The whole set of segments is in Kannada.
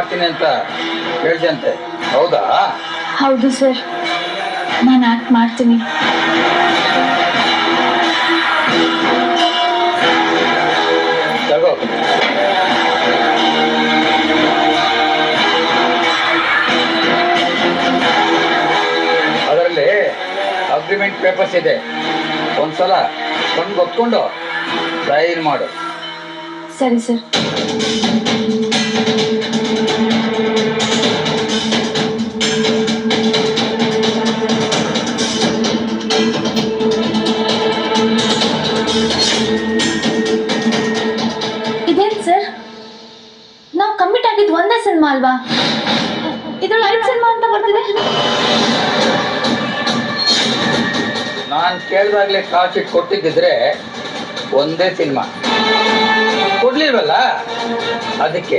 ಮಾಡ್ತೀನಿ ಅಂತ ಹೇಳ್ದಂತೆ, ಹೌದಾ? ಹೌದು ಸರ್, ನಾನು ಆಕ್ಟ್ ಮಾಡ್ತೀನಿ. ತಗೋ. ಅದರಲ್ಲಿ ಅಗ್ರಿಮೆಂಟ್ ಪೇಪರ್ಸ್ ಇದೆ, ಒಂದ್ಸಲ ಕಣ್ಣು ಗೊತ್ಕೊಂಡು ಸೈನ್ ಮಾಡು. ಸರಿ ಸರ್. ಇದೇನು ಸರ್, ನಾವು ಕಮಿಟ್ ಆಗಿದ್ದು ಒಂದೇ ಸಿನಿಮಾ ಅಲ್ವಾ? ಇದ್ರಲ್ಲಿ 5 ಸಿನಿಮಾ ಅಂತ ಬರ್ತಿದೆ. ನಾನು ಕೇಳಿದಾಗಲೇ ಕಾಲ್ ಶೀಟ್ ಕೊಟ್ಟಿದ್ದಿದ್ರೆ ಒಂದೇ ಸಿನಿಮಾ ಕೊಡ್ಲಿಲ್ವಲ್ಲ, ಅದಕ್ಕೆ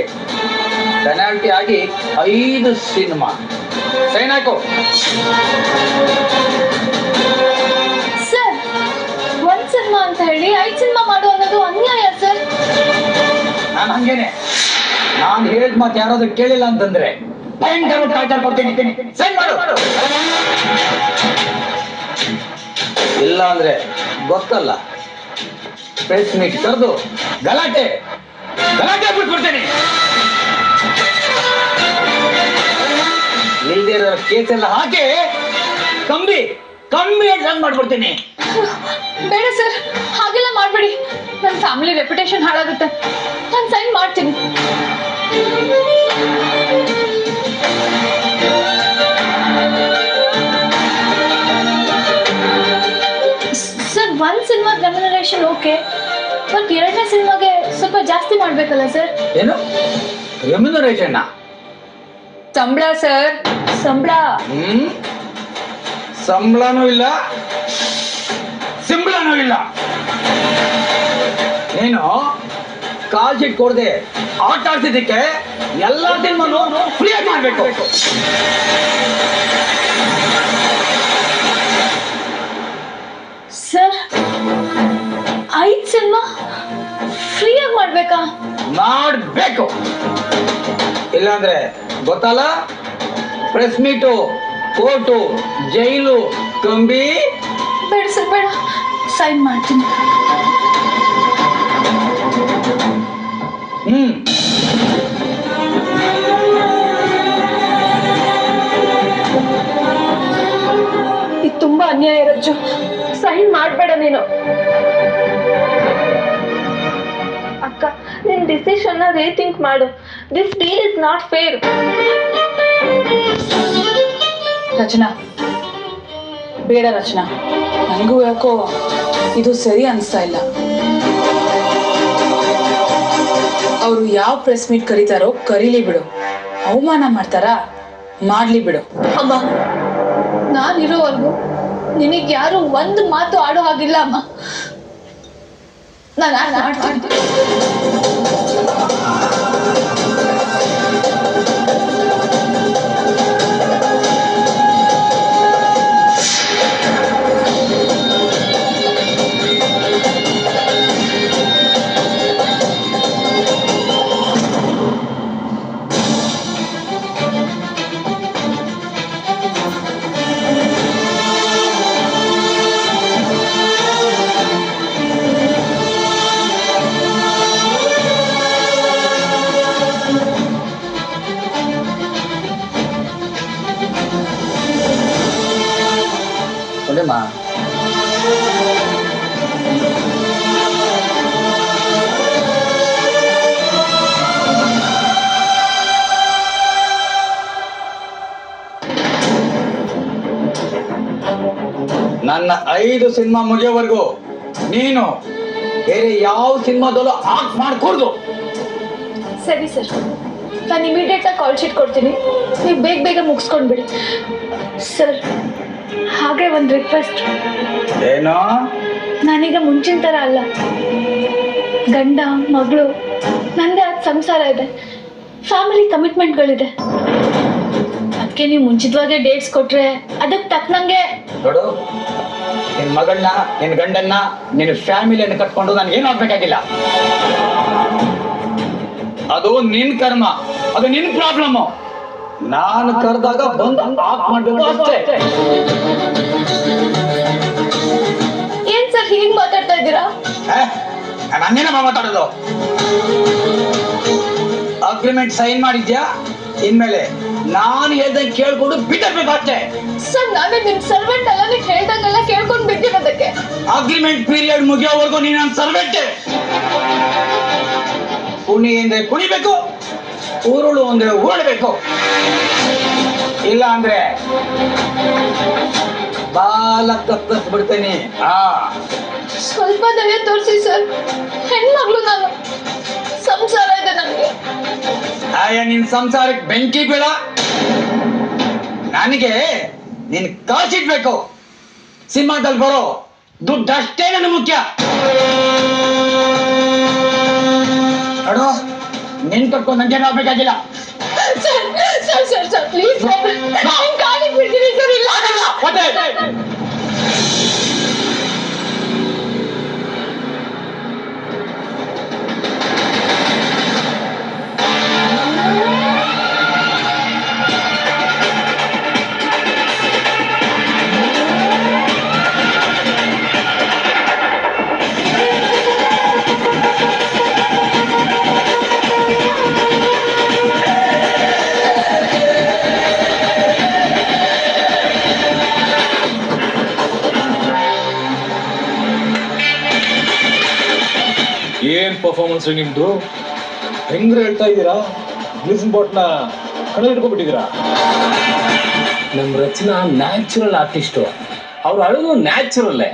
ಪೆನಾಲ್ಟಿ ಆಗಿ 5 ಸಿನಿಮಾ. ಸೈನ್ ಹಾಕು. ಸರ್, 1 ಸಿನಿಮಾ ಅಂತ ಹೇಳಿ 5 ಸಿನಿಮಾ ಮಾಡು ಅನ್ನೋದು ಅನ್ಯಾಯ ಸರ್. ನಾನು ಹಂಗೇನೆ, ನಾನು ಹೇಳಿದ ಮಾತು ಯಾರಾದ್ರೂ ಕೇಳಿಲ್ಲ ಅಂತಂದ್ರೆ ಭಯಂಕರ ಟಾರ್ಚರ್ ಕೊಡ್ತೀನಿ. ಸೈನ್ ಮಾಡು. ಇಲ್ಲ ಅಂದ್ರೆ ಗೊತ್ತಲ್ಲ, ಪ್ರೆಸ್ ಮೀಟ್ ಕರೆದು ಗಲಾಟೆ ಬಿಟ್ಬಿಡ್ತೀನಿ. ಇಲ್ದೇ ಇರೋ ಕೇಸ್ ಎಲ್ಲ ಹಾಕಿ ಕಂಬಿ ಎಕ್ಸಾಮ್ ಮಾಡ್ಬಿಡ್ತೀನಿ. ಬೇಡ ಸರ್, ಹಾಗೆಲ್ಲ ಮಾಡಬೇಡಿ. ನನ್ನ ಫ್ಯಾಮಿಲಿ ರೆಪ್ಯುಟೇಷನ್ ಹಾಳಾಗುತ್ತೆ. ನಾನು ಸೈನ್ ಮಾಡ್ತೀನಿ. Sir, 1 cinema remuneration okay, but 2ನೇ ಸಿನಿಮಾಗೆ ಸ್ವಲ್ಪ ಜಾಸ್ತಿ ಮಾಡಬೇಕಲ್ಲ ಸರ್? ಏನು ರೆಮ್ಯುನರೇಷನ್? ಸಂಬಳ ಸರ್, ಸಂಬಳ. ಸಂಬಳನೂ ಇಲ್ಲ, ಸಿಂಬಳನೂ ಇಲ್ಲ. ನೀನು ಕಾಲ್ ಶೀಟ್ ಕೊಡದೆ ಆಟ ಆಡ್ತಿದ್ದಕ್ಕೆ ಎಲ್ಲ ಸಿನಿಮಾನು ಫ್ರೀಯಾಗಿ ಮಾಡಬೇಕು. ಸರ್, 5 ಸಿನಿಮಾ ಫ್ರೀಯಾಗಿ ಮಾಡ್ಬೇಕಾ? ಮಾಡಬೇಕು. ಇಲ್ಲಾಂದ್ರೆ ಗೊತ್ತಲ್ಲ, ಪ್ರೆಸ್ ಮೀಟು, ಕೋರ್ಟು, ಜೈಲು, ಕಂಬಿ. ಬೇಡ ಸರ್, ಬೇಡ. ಸೈನ್ ಮಾಡ್ತೀನಿ. ಇದು ತುಂಬಾ ಅನ್ಯಾಯ ರಜ್ಜು. ಸೈನ್ ಮಾಡಬೇಡ ನೀನು. ಅಕ್ಕ, ನಿನ್ ಡಿಸಿಷನ್ ರೀಥಿಂಕ್ ಮಾಡು. This deal is not fair. Rachana, ಬೇಡ ರಚನಾ, ನನಗೂ ಯಾಕೋ ಇದು ಸರಿ ಅನಿಸ್ತಾ ಇಲ್ಲ. ಅವರು ಯಾವ ಪ್ರೆಸ್ ಮೀಟ್ ಕರೀತಾರೋ ಕರೀಲಿ ಬಿಡು. ಅವಮಾನ ಮಾಡ್ತಾರಾ? ಮಾಡ್ಲಿ ಬಿಡು. ಅಮ್ಮ, ನಾನಿರೋವರೆಗೂ ನಿನಗೆ ಯಾರು 1 ಮಾತು ಆಡೋ ಹಾಗಿಲ್ಲ ಅಮ್ಮ. ನಾನು ಮಾಡ್ತೀನಿ. ಅಮ್ಮ, ನನ್ನ 5 ಸಿನಿಮಾ ಮುಗಿಯೋವರೆಗೂ ನೀನು ಬೇರೆ ಯಾವ ಸಿನಿಮಾದಲ್ಲೂ ಆಕ್ಟ್ ಮಾಡ್ಕೊಡ್ದು. ಸರಿ ಸರ್, ನಾನು ಇಮಿಡಿಯೇಟ್ ಆಗಿ ಕಾಲ್ ಶೀಟ್ ಕೊಡ್ತೀನಿ. ನೀವು ಬೇಗ ಮುಗಿಸ್ಕೊಂಡ್ಬಿಡಿ ಸರ್. ಹಾಗೆ ಒಂದು ರಿಕ್ವೆಸ್ಟ್. ಏನೋ? ನಾನೀಗ ಮುಂಚಿನ ಥರ ಅಲ್ಲ. ಗಂಡ ಮಗಳು, ನಂದೇ ಆದ ಸಂಸಾರ ಇದೆ, ಫ್ಯಾಮಿಲಿ ಕಮಿಟ್ಮೆಂಟ್ಗಳಿದೆ. ಅದಕ್ಕೆ ನೀವು ಮುಂಚಿತವಾಗೇ ಡೇಟ್ಸ್ ಕೊಟ್ರೆ ಅದಕ್ಕೆ ತಕ್ಕನಂಗೆ. ನೋಡು, ನಿನ್ನ ಮಗಳನ್ನ, ನಿನ್ನ ಗಂಡನ್ನ, ನಿನ್ನ ಫ್ಯಾಮಿಲಿಯನ್ನು ಕಟ್ಕೊಂಡು ನನಗೇನು ಆಗ್ಬೇಕಾಗಿಲ್ಲ. ಅದು ನಿನ್ನ ಕರ್ಮ. ಅದು ನಿನ್ ಪ್ರಾಬ್ಲಮ್. ನಾನು ಕರೆದಾಗ ಬಂದು ಆಫ್ ಮಾಡ್ಬೇಕು ಅಷ್ಟೇ. ಏನ್ ಸರ್ ಹೀಗ್ ಮಾತಾಡ್ತಾ ಇದ್ದೀರಾ? ನಾನೇನಮ್ಮ ಮಾತಾಡೋದು? ಅಗ್ರಿಮೆಂಟ್ ಸೈನ್ ಮಾಡಿದ್ಯಾ? ಇನ್ಮೇಲೆ ನಾನು ಹೇಳ್ದಂಗೆ ಕೇಳ್ಕೊಂಡು ಬಿಟ್ಟಿರ್ಬೇಕು ಅಷ್ಟೇ. ಸರ್ ನಾನೇ ನಿಮ್ ಸರ್ವೆಂಟ್ ಅಲ್ಲ, ನೀವು ಹೇಳ್ದಂಗೆಲ್ಲ ಕೇಳ್ಕೊಂಡ್ ಬಿಟ್ಟಿರೋದಕ್ಕೆ. ಅಗ್ರಿಮೆಂಟ್ ಪೀರಿಯಡ್ ಮುಗಿಯೋವರೆಗೂ ನೀನು ನನ್ನ ಸರ್ವೆಂಟ್. ಕುಣಿ ಅಂದ್ರೆ ಕುಣಿಬೇಕು, ಉರುಳು ಅಂದ್ರೆ ಉರುಳಬೇಕು. ಇಲ್ಲ ಅಂದ್ರೆ ಬಾಲ ಕತ್ತರಿಸ್ಬಿಡ್ತೇನೆ. ಸ್ವಲ್ಪ ದಯ ತೋರಿಸಿ ಸರ್, ಹೆಣ್ಮಗ್ಳು ನಾನು, ಸಂಸಾರ ಇದೆ ನನ್ಗೆ. ನಿನ್ ಸಂಸಾರಕ್ಕೆ ಬೆಂಕಿ ಬೇಡ, ನನಗೆ ನಿನ್ ಕಾಸಿಡ್ಬೇಕು. ಸಿನಿಮಾದಲ್ಲಿ ಬರೋ ದುಡ್ಡು ಅಷ್ಟೇ ನನಗೆ ಮುಖ್ಯ. ನೋಡು, ನಿನ್ ಕಟ್ಕೊಂಡು ನಂಗೆ ಆಗ್ಬೇಕಾಗಿಲ್ಲ. Sir sir sir sir please sir, ನಿಮ್ ಕಾಲಿಗೆ ಬಿಡ್ತೀನಿ ಸರ್. ಇಲ್ಲ ಏನ್ ಪರ್ಫಾರ್ಮೆನ್ಸ್ ನಿಮ್ದು? ಹೆಂಗ್ರೆ ಹೇಳ್ತಾ ಇದ್ದೀರಾ? ಗ್ಲಿಸನ್ ಬಾಟ್ನ ಕಣ್ಣಲ್ಲಿ ಇಟ್ಕೊಂಡ್ಬಿಟ್ಟಿದ್ದೀರಾ? ನಮ್ ರಚನಾ ನ್ಯಾಚುರಲ್ ಆರ್ಟಿಸ್ಟು, ಅವ್ರು ಅಳೋದು ನ್ಯಾಚುರಲ್ಲೇ.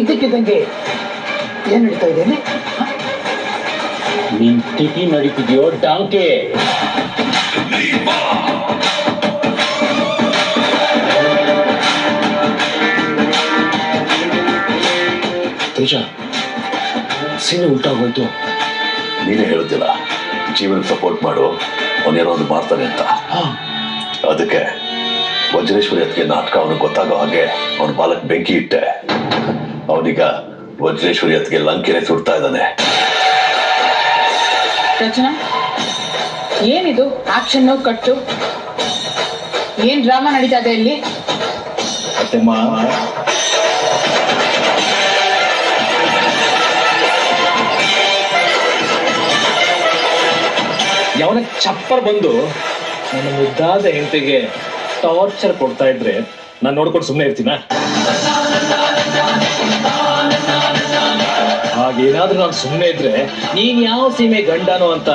ಇದಕ್ಕಿದ್ದಂಗೆ ಏನ್ ನಡೀತಾ ಇದ್ದೇನೆ? ನಿನ್ ತಿಥಿ ನಡೀತಿದ್ಯೋ ಡಾಂಕೆ? ತೇಜ, ಸೀನೆ ಉಲ್ಟಾಗೋಯ್ತು. ನೀನೇ ಹೇಳುತ್ತಿಲ್ಲ ಜೀವನ ಸಪೋರ್ಟ್ ಮಾಡು, ಅವನೇನೋ ಒಂದು ಮಾಡ್ತಾನೆ ಅಂತ. ಅದಕ್ಕೆ ವಜ್ರೇಶ್ವರಿ ಅದಕ್ಕೆ ನಾಟಕ ಅವನಿಗೆ ಗೊತ್ತಾಗೋ ಹಾಗೆ ಅವನ ಬಾಲಕ್ ಬೆಂಕಿ ಇಟ್ಟೆ. ಅವನೀಗ ವಜ್ರೇಶ್ವರಿ ಅದಕ್ಕೆ ಲಂಕೆನೆ ಸುಡ್ತಾ ಇದ್ದಾನೆ. ರಚನಾ, ಏನಿದು ಆಕ್ಷನ್ ಕಟ್ಟು? ಏನ್ ಡ್ರಾಮಾ ನಡೀತಾ ಇದೆ ಇಲ್ಲಿ? ಯಾವನ ಚಪ್ಪರ್ ಬಂದು ನನ್ನ ಮುದ್ದಾದ ಹೆಂಡತಿಗೆ ಟಾರ್ಚರ್ ಕೊಡ್ತಾ ಇದ್ರೆ ನಾನು ನೋಡ್ಕೊಂಡು ಸುಮ್ಮನೆ ಇರ್ತೀನ? ಹಾಗೇನಾದ್ರೂ ನಾನು ಸುಮ್ಮನೆ ಇದ್ರೆ ನೀನ್ ಯಾವ ಸೀಮೆ ಗಂಡನೋ ಅಂತ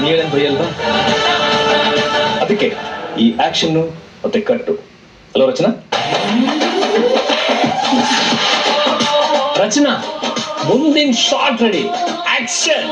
ನೀವೇನ್ ಬೈಯಲ್ವಾ? ಅದಕ್ಕೆ ಈ ಆಕ್ಷನ್ ಮತ್ತೆ ಕಟ್ಟು. ಅಲೋ ರಚನಾ? ರಚನಾ, ಮುಂದಿನ ಶಾರ್ಟ್ ರೆಡಿ, ಆಕ್ಷನ್.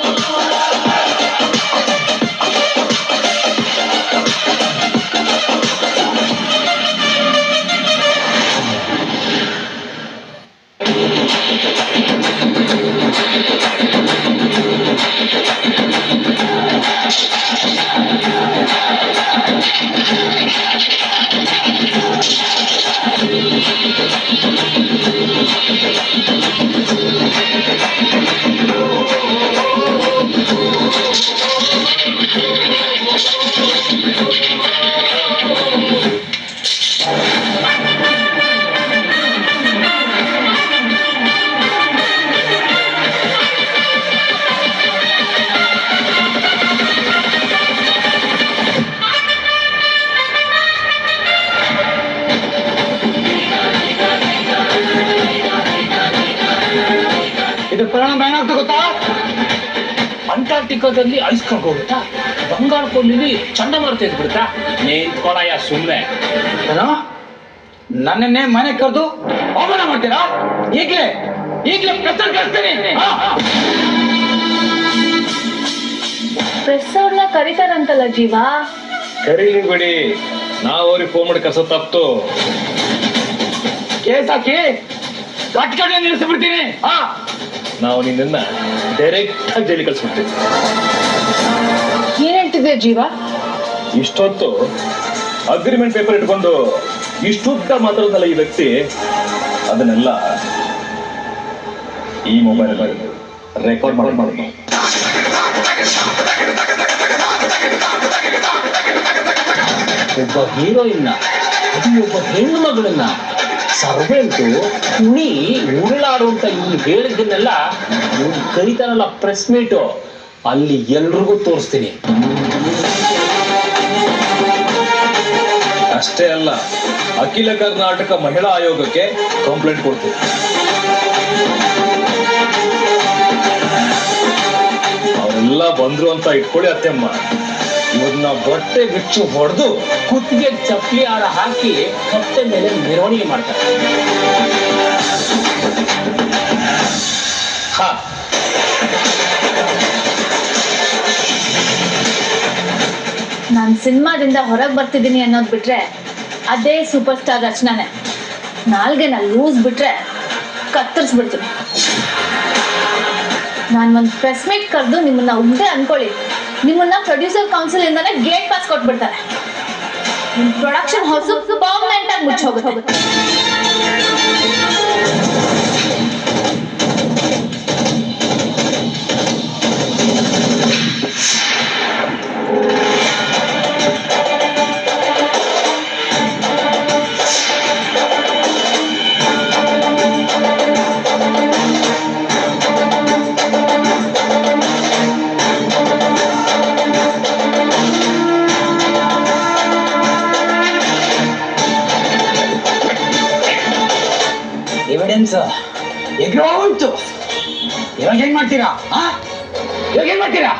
ಇದು ಪರಿಣಾಮ ಏನಾಗ್ತಾ ಗೊತ್ತಾ? ಅಂಟಾರ್ಟಿಕಾದಲ್ಲಿ ಐಸ್ ಹೋಗುತ್ತಾ, ಬಂಗಾಳ ಕೊಲ್ಲಿಲಿ ಚಂಡಮಾರುತ ಇದ್ಬಿಡುತ್ತಾ? ನೇತ್ಕೊಳಯ್ಯ ಸುಮ್ನೆ. ಏನೋ ನನ್ನನ್ನೇ ಮನೆ ಕರೆದು ಅವಮಾನ ಮಾಡ್ತೀರಾ? ಈಗ್ಲೇ ಪ್ರಚಾರ ಕಳಿಸ್ತೀನಿ. ಪ್ರೆಸ್ ಅವ್ರನ್ನ ಕರೀತಾರಂತಲ್ಲ ಜೀವ? ಕರೀಲಿ ಬಿಡಿ, ನಾವು ಅವ್ರಿಗೆ ಫೋನ್ ಮಾಡಿ ಕರ್ಸೋ ತಪ್ಪು. ಕೇಸ್ ಹಾಕಿ ಕಟ್ಕಡೆ ನಿಲ್ಲಿಸ್ಬಿಡ್ತೀನಿ. ನಾವು ನಿನ್ನ ಡೈರೆಕ್ಟ್ ಆಗಿ ಜೈಲಿಗೆ ಕಳ್ಸ್ಬಿಡ್ತೀವಿ. ಏನ್ ಹೇಳ್ತಿದ್ದೆ ಜೀವ? ಇಷ್ಟೊತ್ತು ಅಗ್ರಿಮೆಂಟ್ ಪೇಪರ್ ಇಟ್ಕೊಂಡು ಇಷ್ಟುದ್ದ ಮಾತಾಡೋದಲ್ಲ ಈ ವ್ಯಕ್ತಿ, ಅದನ್ನೆಲ್ಲ ಈ ಮೊಬೈಲ್ ರೆಕಾರ್ಡ್ ಮಾಡಿ ಒಬ್ಬ ಹೀರೋಯಿನ್ನ ಅದು ಒಬ್ಬ ಹೆಣ್ಣು ಮಗಳನ್ನ ಸರ್ವೆಂಟು ಕುಣಿ ಉರುಳಾಡು ಅಂತ ಇಲ್ಲಿ ಹೇಳಿದ್ದನ್ನೆಲ್ಲ ಇವ್ನು ಕರೀತಾನಲ್ಲ ಪ್ರೆಸ್ ಮೀಟು, ಅಲ್ಲಿ ಎಲ್ರಿಗೂ ತೋರಿಸ್ತೀನಿ. ಅಷ್ಟೇ ಅಲ್ಲ, ಅಖಿಲ ಕರ್ನಾಟಕ ಮಹಿಳಾ ಆಯೋಗಕ್ಕೆ ಕಂಪ್ಲೇಂಟ್ ಕೊಡ್ತೀನಿ. ಅವರೆಲ್ಲ ಬಂದ್ರು ಅಂತ ಇಟ್ಕೊಳ್ಳಿ ಅತ್ತೆಮ್ಮ, ಇವ್ರನ್ನ ಬಟ್ಟೆ ಬಿಚ್ಚು ಹೊಡೆದು ಕುತ್ತಿಗೆ ಚಪ್ಪಲಿ ಹಾರ ಹಾಕಿ ಕತ್ತೆ ಮೇಲೆ ಮೆರವಣಿಗೆ ಮಾಡ್ತಾರೆ. ಹಾ ನಾನು ಸಿನಿಮಾದಿಂದ ಹೊರಗೆ ಬರ್ತಿದ್ದೀನಿ ಅನ್ನೋದು ಬಿಟ್ರೆ ಅದೇ ಸೂಪರ್ ಸ್ಟಾರ್ ರಚನಾನೇ. ನಾಲ್ಗೆನ ಲೂಸ್ ಬಿಟ್ರೆ ಕತ್ತರಿಸ್ಬಿಡ್ತೀನಿ. ನಾನು ಒಂದು ಪ್ರೆಸ್ ಮೀಟ್ ಕರೆದು ನಿಮ್ಮನ್ನ ಉಗ್ದೆ ಅನ್ಕೊಳ್ಳಿ, ನಿಮ್ಮನ್ನ ಪ್ರೊಡ್ಯೂಸರ್ ಕೌನ್ಸಿಲ್ ಇಂದಾನೆ ಗೇಟ್ ಪಾಸ್ ಕೊಟ್ಬಿಡ್ತಾರೆ. ನಿಮ್ಮ ಪ್ರೊಡಕ್ಷನ್ ಹೌಸ್ ಪರ್ಮನೆಂಟ್ ಆಗಿ ಮುಚ್ಚೋಗುತ್ತೆ. ಎವಿಡೆನ್ಸ್ ಎಗ್ರೋ ಉಂಟು. ಇವಾಗ ಏನ್ ಮಾಡ್ತೀರಾ? ಇವಾಗ ಏನ್ ಮಾಡ್ತೀರಾ?